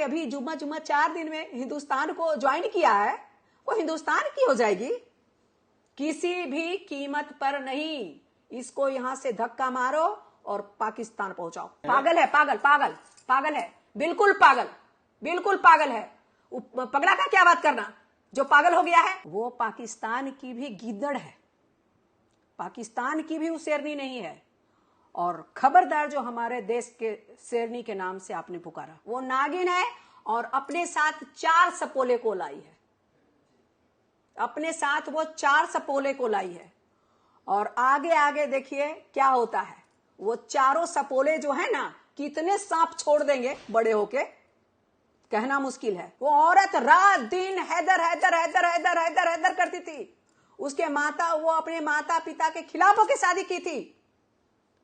अभी जुम्मा 4 दिन में हिंदुस्तान को ज्वाइन किया है, वो हिंदुस्तान की हो जाएगी? किसी भी कीमत पर नहीं। इसको यहां से धक्का मारो और पाकिस्तान पहुंचाओ। पागल है, पागल पागल पागल है, बिल्कुल पागल, बिल्कुल पागल है। पगला का क्या बात करना, जो पागल हो गया है वो पाकिस्तान की भी गीदड़ है, पाकिस्तान की भी शेरनी नहीं है। और खबरदार जो हमारे देश के शेरनी के नाम से आपने पुकारा, वो नागिन है और अपने साथ 4 सपोले को लाई है, अपने साथ वो 4 सपोले को लाई है। और आगे आगे देखिए क्या होता है। वो चारों सपोले जो है ना, कितने सांप छोड़ देंगे बड़े होके, कहना मुश्किल है। वो औरत रात दिन हैदर हैदर हैदर हैदर हैदर हैदर करती थी। उसके वो अपने माता पिता के खिलाफ होकर शादी की थी,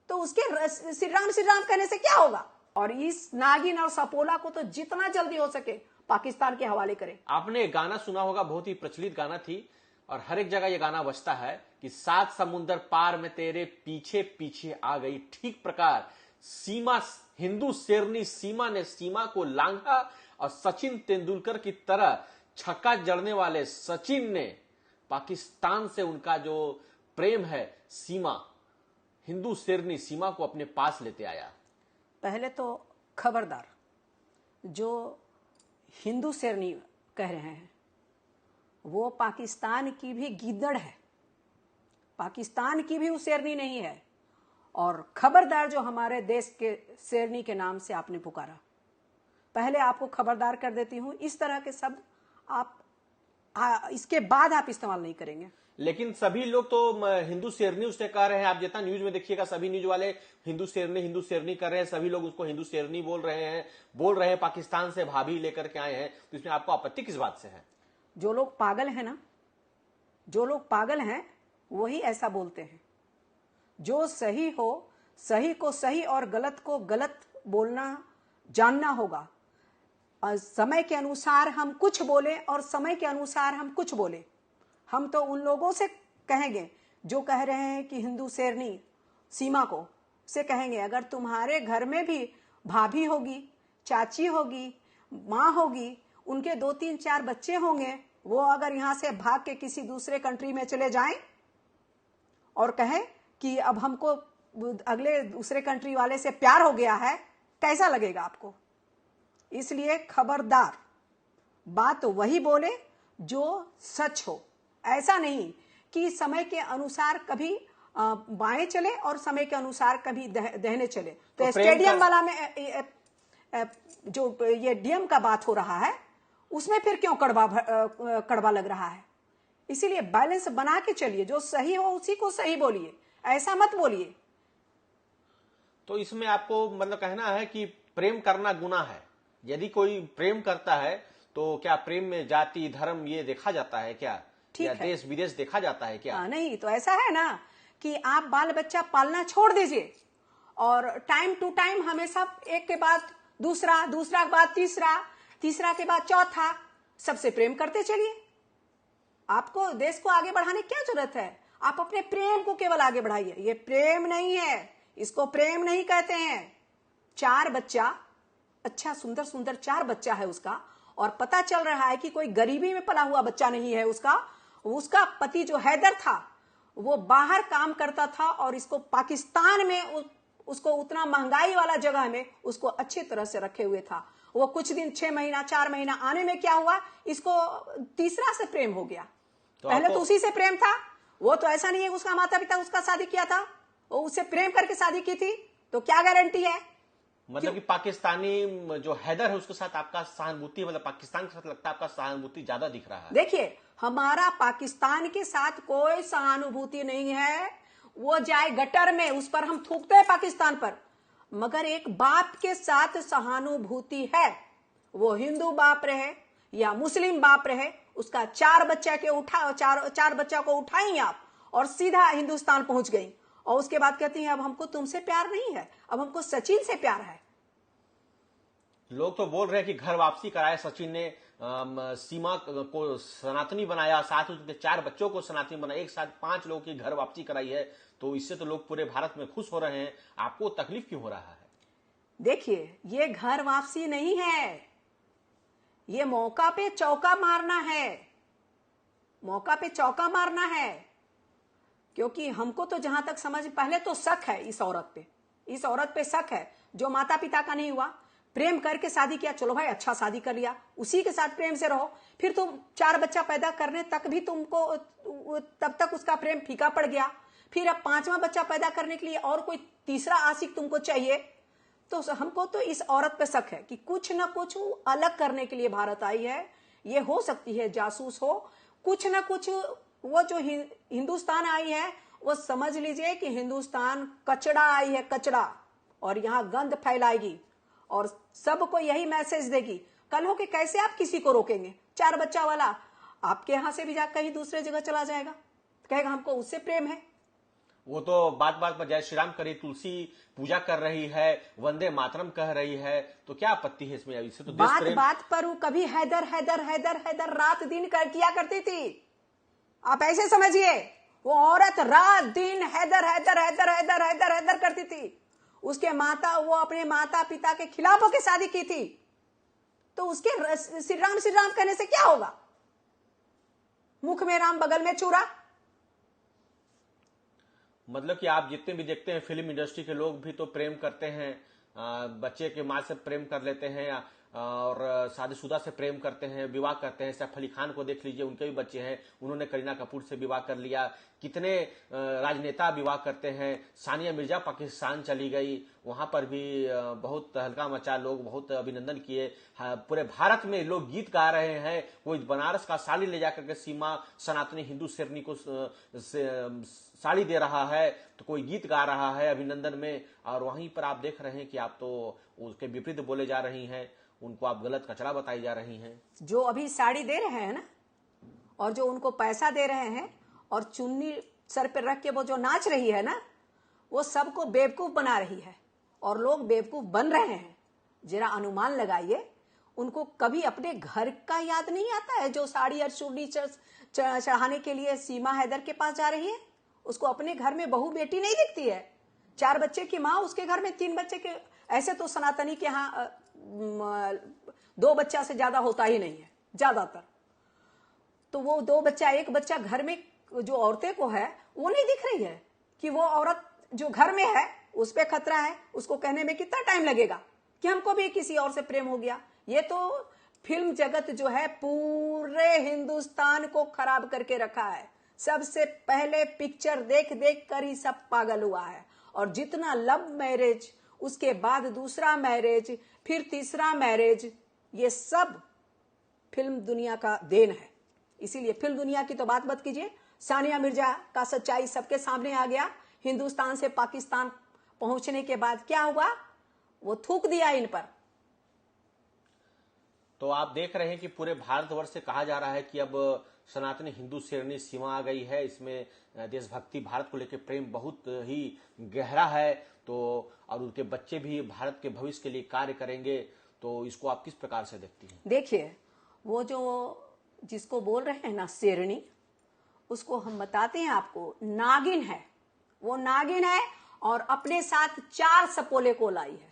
तो उसके श्री राम कहने से क्या होगा। और इस नागिन और सपोला को तो जितना जल्दी हो सके पाकिस्तान के हवाले करें। आपने गाना सुना होगा, बहुत ही प्रचलित गाना थी और हर एक जगह यह गाना बजता है कि 7 समुंदर पार में तेरे पीछे पीछे आ गई। ठीक प्रकार सीमा, हिंदू शेरनी सीमा ने सीमा को लांघा और सचिन तेंदुलकर की तरह छक्का जड़ने वाले सचिन ने पाकिस्तान से उनका जो प्रेम है, सीमा, हिंदू शेरनी सीमा को अपने पास लेते आया। पहले तो खबरदार, जो हिंदू शेरनी कह रहे हैं वो पाकिस्तान की भी गीदड़ है, पाकिस्तान की भी वो शेरनी नहीं है। और खबरदार जो हमारे देश के शेरनी के नाम से आपने पुकारा, पहले आपको खबरदार कर देती हूं, इस तरह के शब्द आप इसके बाद आप इस्तेमाल नहीं करेंगे। लेकिन सभी लोग तो हिंदू शेरनी उससे कह रहे हैं। आप जितना न्यूज में देखिएगा, सभी न्यूज वाले हिंदू शेरनी कर रहे हैं, सभी लोग उसको हिंदू शेरनी बोल रहे हैं पाकिस्तान से भाभी लेकर के आए हैं। तो इसमें आपको आपत्ति किस बात से है? जो लोग पागल हैं ना, जो लोग पागल हैं वही ऐसा बोलते हैं। जो सही हो, सही को सही और गलत को गलत बोलना जानना होगा। समय के अनुसार हम कुछ बोले और समय के अनुसार हम कुछ बोले। हम तो उन लोगों से कहेंगे जो कह रहे हैं कि हिंदू शेरनी सीमा को, से कहेंगे अगर तुम्हारे घर में भी भाभी होगी, चाची होगी, माँ होगी, उनके 2-3-4 बच्चे होंगे, वो अगर यहाँ से भाग के किसी दूसरे कंट्री में चले जाएं और कहें कि अब हमको अगले दूसरे कंट्री वाले से प्यार हो गया है, कैसा लगेगा आपको? इसलिए खबरदार, बात वही बोले जो सच हो। ऐसा नहीं कि समय के अनुसार कभी बाएं चले और समय के अनुसार कभी दहने चले। तो स्टेडियम वाला में जो ये डीएम का बात हो रहा है, उसमें फिर क्यों कड़वा लग रहा है? इसीलिए बैलेंस बना के चलिए, जो सही हो उसी को सही बोलिए, ऐसा मत बोलिए। तो इसमें आपको मतलब कहना है कि प्रेम करना गुनाह है? यदि कोई प्रेम करता है तो क्या प्रेम में जाति धर्म ये देखा जाता है क्या? या देश विदेश देखा जाता है क्या? नहीं, तो ऐसा है ना कि आप बाल बच्चा पालना छोड़ दीजिए और टाइम टू टाइम हमेशा एक के बाद दूसरा, दूसरा के बाद तीसरा, तीसरा के बाद चौथा, सबसे प्रेम करते चलिए। आपको देश को आगे बढ़ाने क्या जरूरत है? आप अपने प्रेम को केवल आगे बढ़ाइए। ये प्रेम नहीं है, इसको प्रेम नहीं कहते हैं। 4 बच्चा, अच्छा सुंदर सुंदर 4 बच्चा है उसका, और पता चल रहा है कि कोई गरीबी में पला हुआ बच्चा नहीं है उसका पति जो हैदर था वो बाहर काम करता था और इसको पाकिस्तान में उसको उतना महंगाई वाला जगह में उसको अच्छी तरह से रखे हुए था। वो कुछ दिन 6 महीना 4 महीना आने में क्या हुआ, इसको तीसरा से प्रेम हो गया। तो पहले तो उसी से प्रेम था। वो तो ऐसा नहीं है उसका माता पिता उसका शादी किया था, वो उससे प्रेम करके शादी की थी, तो क्या गारंटी है? मतलब कि पाकिस्तानी जो हैदर है उसके साथ आपका सहानुभूति, मतलब पाकिस्तान के साथ लगता है आपका सहानुभूति ज्यादा दिख रहा है। देखिए, हमारा पाकिस्तान के साथ कोई सहानुभूति नहीं है। वो जाए गटर में, उस पर हम थूकते हैं पाकिस्तान पर, मगर एक बाप के साथ सहानुभूति है। वो हिंदू बाप रहे या मुस्लिम बाप रहे, उसका 4 बच्चा को उठाई आप और सीधा हिंदुस्तान पहुंच गई, और उसके बाद कहती हैं अब हमको तुमसे प्यार नहीं है, अब हमको सचिन से प्यार है। लोग तो बोल रहे हैं कि घर वापसी कराए सचिन ने, सीमा को सनातनी बनाया, साथ ही उसके 4 बच्चों को सनातनी बनाया, एक साथ 5 लोगों की घर वापसी कराई है। तो इससे तो लोग पूरे भारत में खुश हो रहे हैं, आपको तकलीफ क्यों हो रहा है? देखिए, ये घर वापसी नहीं है, ये मौका पे चौका मारना है, मौका पे चौका मारना है। क्योंकि हमको तो जहां तक समझ, पहले तो शक है इस औरत पे, इस औरत पे शक है जो माता पिता का नहीं हुआ, प्रेम करके शादी किया, चलो भाई अच्छा शादी कर लिया, उसी के साथ प्रेम से रहो, फिर तुम 4 बच्चा पैदा करने तक भी तुमको, तब तक उसका प्रेम फीका पड़ गया, फिर अब 5वां बच्चा पैदा करने के लिए और कोई तीसरा आशिक तुमको चाहिए। तो हमको तो इस औरत पे शक है कि कुछ ना कुछ अलग करने के लिए भारत आई है। ये हो सकती है जासूस हो, कुछ ना कुछ। वो जो हिंदुस्तान आई है, वो समझ लीजिए कि हिंदुस्तान कचड़ा आई है, कचड़ा, और यहां गंद फैलाएगी और सबको यही मैसेज देगी। कल हो के कैसे आप किसी को रोकेंगे? 4 बच्चा वाला आपके यहां से भी जा कहीं दूसरे जगह चला जाएगा, कहेगा हमको उससे प्रेम है। वो तो बात बात पर जय श्री राम करी, तुलसी पूजा कर रही है, वंदे मातरम कह रही है, तो क्या आपत्ति है इसमें? इससे तो बात बात पर वो कभी हैदर हैदर हैदर हैदर रात दिन किया करती थी। आप ऐसे समझिए, वो औरत रात दिन हैदर हैदर हैदर हैदर हैदर हैदर करती थी। उसके माता, वो अपने माता पिता के खिलाफ होकर शादी की थी, तो उसके श्री राम कहने से क्या होगा? मुख में राम बगल में चूरा। मतलब कि आप जितने भी देखते हैं फिल्म इंडस्ट्री के लोग भी तो प्रेम करते हैं, बच्चे के माँ से प्रेम कर लेते हैं और शादीशुदा से प्रेम करते हैं, विवाह करते हैं। सैफ अली खान को देख लीजिए, उनके भी बच्चे हैं, उन्होंने करीना कपूर से विवाह कर लिया। कितने राजनेता विवाह करते हैं। सानिया मिर्जा पाकिस्तान चली गई, वहां पर भी बहुत हल्का मचा, लोग बहुत अभिनंदन किए। पूरे भारत में लोग गीत गा रहे हैं। कोई बनारस का साड़ी ले जाकर के सीमा सनातनी हिंदू शेरनी को साड़ी दे रहा है, तो कोई गीत गा रहा है अभिनंदन में, और वहीं पर आप देख रहे हैं कि आप तो उसके विपरीत बोले जा रही हैं, उनको आप गलत कचरा बताई जा रही हैं। जो अभी साड़ी दे रहे हैं ना, और जो उनको पैसा दे रहे हैं और चुन्नी सर पे रख के वो जो नाच रही है ना, वो सबको बेवकूफ बना रही है और लोग बेवकूफ बन रहे हैं। जरा अनुमान लगाइए, उनको कभी अपने घर का याद नहीं आता है जो साड़ी और चुन्नी चढ़ाने के लिए सीमा हैदर के पास जा रही है? उसको अपने घर में बहू बेटी नहीं दिखती है? 4 बच्चे की माँ, उसके घर में 3 बच्चे के। ऐसे तो सनातनी के यहाँ 2 बच्चा से ज्यादा होता ही नहीं है ज्यादातर। तो वो 2 बच्चा 1 बच्चा घर में जो औरतें को है, वो नहीं दिख रही है कि वो औरत जो घर में है उस पे खतरा है। उसको कहने में कितना टाइम लगेगा कि हमको भी किसी और से प्रेम हो गया। ये तो फिल्म जगत जो है पूरे हिंदुस्तान को खराब करके रखा है। सबसे पहले पिक्चर देख देख कर ही सब पागल हुआ है। और जितना लव मैरिज, उसके बाद दूसरा मैरिज, फिर तीसरा मैरिज, ये सब फिल्म दुनिया का देन है। इसीलिए फिल्म दुनिया की तो बात मत कीजिए। सानिया मिर्जा का सच्चाई सबके सामने आ गया। हिंदुस्तान से पाकिस्तान पहुंचने के बाद क्या हुआ, वो थूक दिया इन पर। तो आप देख रहे हैं कि पूरे भारतवर्ष से कहा जा रहा है कि अब सनातनी हिंदू शेरनी सीमा आ गई है। इसमें देशभक्ति, भारत को लेकर प्रेम बहुत ही गहरा है। तो और उनके बच्चे भी भारत के भविष्य के लिए कार्य करेंगे। तो इसको आप किस प्रकार से देखती हैं? देखिए, वो जो जिसको बोल रहे हैं ना शेरनी, उसको हम बताते हैं आपको, नागिन है। वो नागिन है और अपने साथ 4 सपोले को लाई है।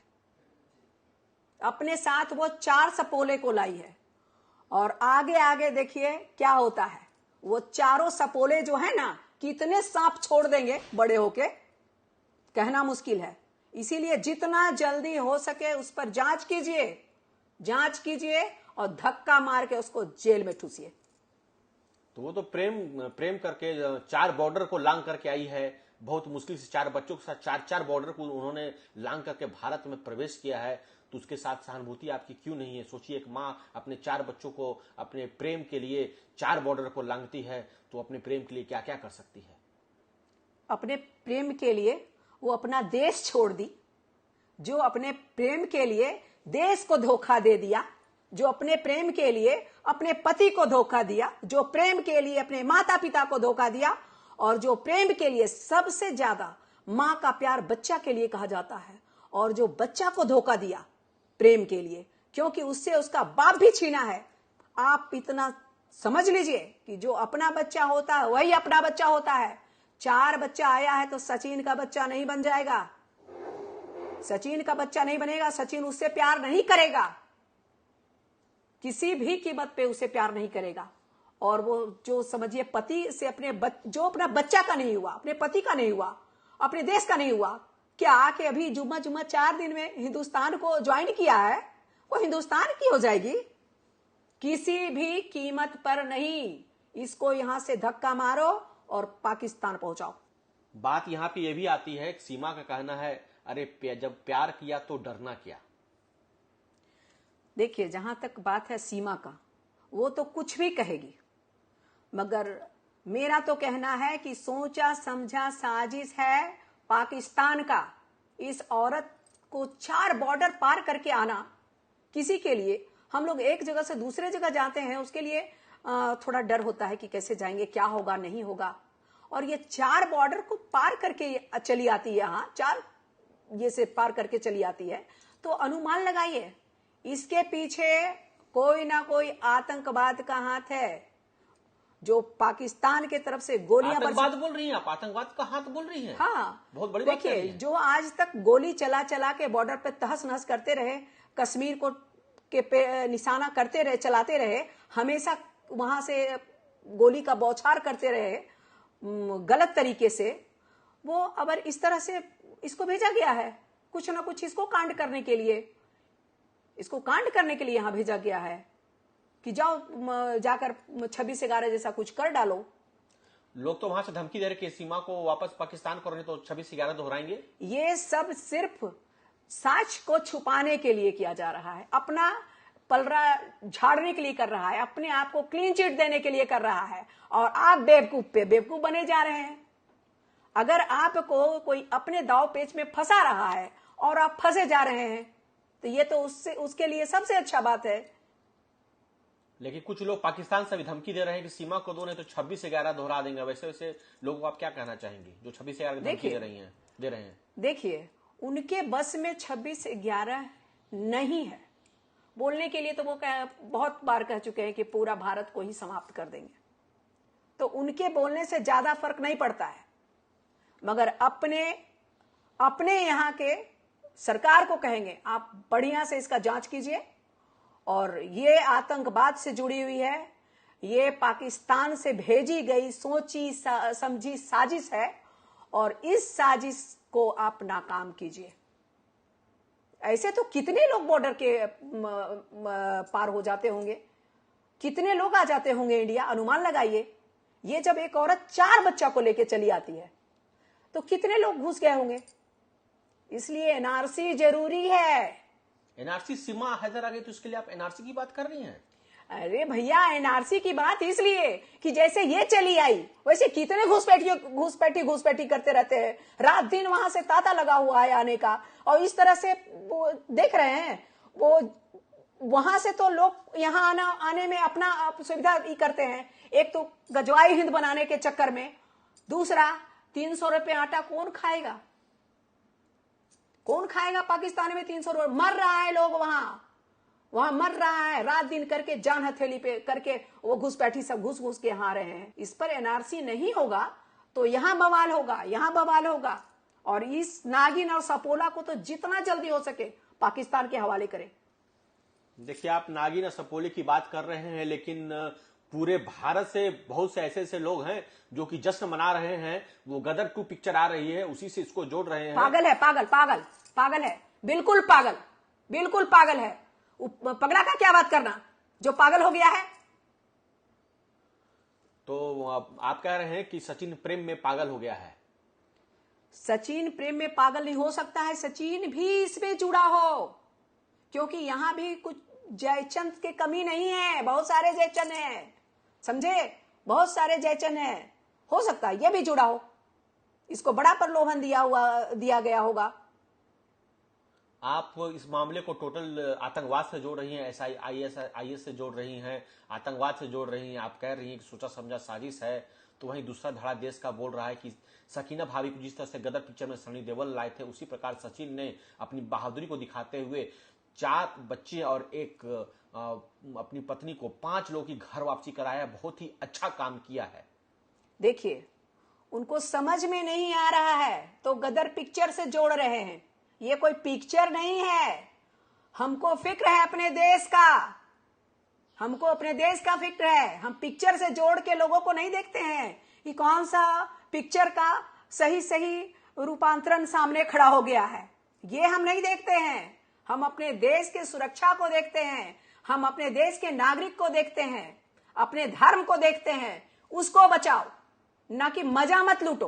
अपने साथ वो 4 सपोले को लाई है। और आगे आगे देखिए क्या होता है। वो चारों सपोले जो है ना, कितने सांप छोड़ देंगे बड़े होके, कहना मुश्किल है। इसीलिए जितना जल्दी हो सके उस पर जांच कीजिए और धक्का मार के उसको जेल में ठूसिए। तो वो तो प्रेम करके 4 बॉर्डर को लांग करके आई है। बहुत मुश्किल से 4 बच्चों के साथ 4 बॉर्डर को उन्होंने लांग करके भारत में प्रवेश किया है। तो उसके साथ सहानुभूति आपकी क्यों नहीं है? सोचिए, एक माँ अपने 4 बच्चों को अपने प्रेम के लिए 4 बॉर्डर को लांघती है, तो अपने प्रेम के लिए क्या क्या कर सकती है? अपने प्रेम के लिए वो अपना देश छोड़ दी। जो अपने प्रेम के लिए देश को धोखा दे दिया, जो अपने प्रेम के लिए अपने पति को धोखा दिया, जो प्रेम के लिए अपने माता पिता को धोखा दिया, और जो प्रेम के लिए सबसे ज्यादा माँ का प्यार बच्चा के लिए कहा जाता है, और जो बच्चा को धोखा दिया प्रेम के लिए, क्योंकि उससे उसका बाप भी छीना है। आप इतना समझ लीजिए कि जो अपना बच्चा होता है वही अपना बच्चा होता है। 4 बच्चा आया है तो सचिन का बच्चा नहीं बन जाएगा, सचिन का बच्चा नहीं बनेगा। सचिन उससे प्यार नहीं करेगा। किसी भी कीमत पे उसे प्यार नहीं करेगा। और वो जो समझिए पति से जो अपना बच्चा का नहीं हुआ, अपने पति का नहीं हुआ, अपने देश का नहीं हुआ, क्या आके अभी जुम्मा 4 दिन में हिंदुस्तान को ज्वाइन किया है, वो हिंदुस्तान की हो जाएगी? किसी भी कीमत पर नहीं। इसको यहां से धक्का मारो और पाकिस्तान पहुंचाओ। बात यहां पे ये भी आती है, सीमा का कहना है अरे जब प्यार किया तो डरना क्या। देखिए, जहां तक बात है सीमा का, वो तो कुछ भी कहेगी, मगर मेरा तो कहना है कि सोचा समझा साजिश है पाकिस्तान का। इस औरत को 4 बॉर्डर पार करके आना किसी के लिए, हम लोग एक जगह से दूसरे जगह जाते हैं, उसके लिए थोड़ा डर होता है कि कैसे जाएंगे, क्या होगा नहीं होगा। और ये 4 बॉर्डर को पार करके चली आती है, यहाँ 4 ये से पार करके चली आती है, तो अनुमान लगाइए इसके पीछे कोई ना कोई आतंकवाद का हाथ है। जो पाकिस्तान के तरफ से गोलियां आतंकवाद बोल रही हैं आप, आतंकवाद का हाथ बोल रही हैं। हाँ, बहुत बड़ी बात है। देखिए, जो आज तक गोली चला चला के बॉर्डर पे तहस नहस करते रहे, कश्मीर को के निशाना करते रहे, चलाते रहे, हमेशा वहां से गोली का बौछार करते रहे गलत तरीके से, वो अब इस तरह से इसको भेजा गया है कुछ ना कुछ इसको कांड करने के लिए, इसको कांड करने के लिए यहां भेजा गया है कि जाओ जाकर 26/11 जैसा कुछ कर डालो। लोग तो वहां से धमकी दे रहे कि सीमा को वापस पाकिस्तान करो, नहीं तो 26/11 दोहराएंगे। ये सब सिर्फ सच को छुपाने के लिए किया जा रहा है, अपना पलड़ा झाड़ने के लिए कर रहा है, अपने आप को क्लीन चिट देने के लिए कर रहा है। और आप बेवकूफ पे बेवकूफ बने जा रहे हैं। अगर आपको कोई अपने दाव पेच में फंसा रहा है और आप फंसे जा रहे हैं, तो ये तो उसके लिए सबसे अच्छा बात है। लेकिन कुछ लोग पाकिस्तान से भी धमकी दे रहे हैं कि सीमा को दो, नहीं तो 26/11 दोहरा देंगे। वैसे वैसे लोगों को आप क्या कहना चाहेंगे जो 26/11 की धमकी दे रहे हैं? देखिए, उनके बस में 26/11 नहीं है। बोलने के लिए तो वो बहुत बार कह चुके हैं कि पूरा भारत को ही समाप्त कर देंगे, तो उनके बोलने से ज्यादा फर्क नहीं पड़ता है। मगर अपने यहाँ के सरकार को कहेंगे आप बढ़िया से इसका जांच कीजिए, और ये आतंकवाद से जुड़ी हुई है, ये पाकिस्तान से भेजी गई सोची समझी साजिश है, और इस साजिश को आप नाकाम कीजिए। ऐसे तो कितने लोग बॉर्डर के पार हो जाते होंगे, कितने लोग आ जाते होंगे इंडिया, अनुमान लगाइए। ये जब एक औरत 4 बच्चा को लेके चली आती है तो कितने लोग घुस गए होंगे। इसलिए एनआरसी जरूरी है। एनआरसी, सीमा हैदर आ गई तो उसके लिए आप एनआरसी की बात कर रही हैं? अरे भैया, एनआरसी की बात इसलिए कि जैसे ये चली आई, वैसे कितने घुसपैठी करते रहते हैं, रात दिन वहां से तांता लगा हुआ है आने का। और इस तरह से वो देख रहे हैं, वो वहां से तो लोग यहाँ आने में अपना सुविधा ही करते हैं। एक तो गजवाई हिंद बनाने के चक्कर में, दूसरा 300 रुपये आटा कौन खाएगा? कौन खाएगा पाकिस्तान में 300 रुपये? मर रहा है लोग, वहां मर रहा है, रात दिन करके जान हथेली पे करके वो घुसपैठी सब घुस के यहाँ रहे हैं। इस पर एनआरसी नहीं होगा तो यहाँ बवाल होगा, और इस नागिन और सपोला को तो जितना जल्दी हो सके पाकिस्तान के हवाले करें। देखिए, आप नागिन और सपोले की बात कर रहे हैं, लेकिन पूरे भारत से बहुत से ऐसे लोग हैं जो कि जश्न मना रहे हैं। वो गदर 2 पिक्चर आ रही है, उसी से इसको जोड़ रहे हैं। पागल है, पागल है, बिल्कुल पागल है। पगला का क्या बात करना, जो पागल हो गया है। तो आप कह रहे हैं कि सचिन प्रेम में पागल हो गया है? सचिन प्रेम में पागल नहीं हो सकता है, सचिन भी इसमें जुड़ा हो, क्योंकि यहां भी कुछ जयचंद की कमी नहीं है। बहुत सारे जयचंद हैं, समझे, बहुत सारे जयचंद हैं। हो सकता है ये भी जुड़ा हो, इसको बड़ा प्रलोभन दिया गया होगा। आप इस मामले को टोटल आतंकवाद से जोड़ रही हैं, IS से जोड़ रही हैं, आतंकवाद से जोड़ रही हैं। आप कह रही हैं कि सोचा समझा साजिश है, तो वहीं दूसरा धड़ा देश का बोल रहा है कि सकीना भाभी को जिस तरह से गदर पिक्चर में सनी देओल लाए थे, उसी प्रकार सचिन ने अपनी बहादुरी को दिखाते हुए 4 बच्चे और एक अपनी पत्नी को 5 लोगों की घर वापसी कराया। बहुत ही अच्छा काम किया है। देखिए, उनको समझ में नहीं आ रहा है तो गदर पिक्चर से जोड़ रहे हैं। ये कोई पिक्चर नहीं है। हमको फिक्र है अपने देश का, हमको अपने देश का फिक्र है। हम पिक्चर से जोड़ के लोगों को नहीं देखते हैं कि कौन सा पिक्चर का सही सही रूपांतरण सामने खड़ा हो गया है, ये हम नहीं देखते हैं। हम अपने देश के सुरक्षा को देखते हैं, हम अपने देश के नागरिक को देखते हैं, अपने धर्म को देखते हैं। उसको बचाओ, ना कि मजा मत लूटो।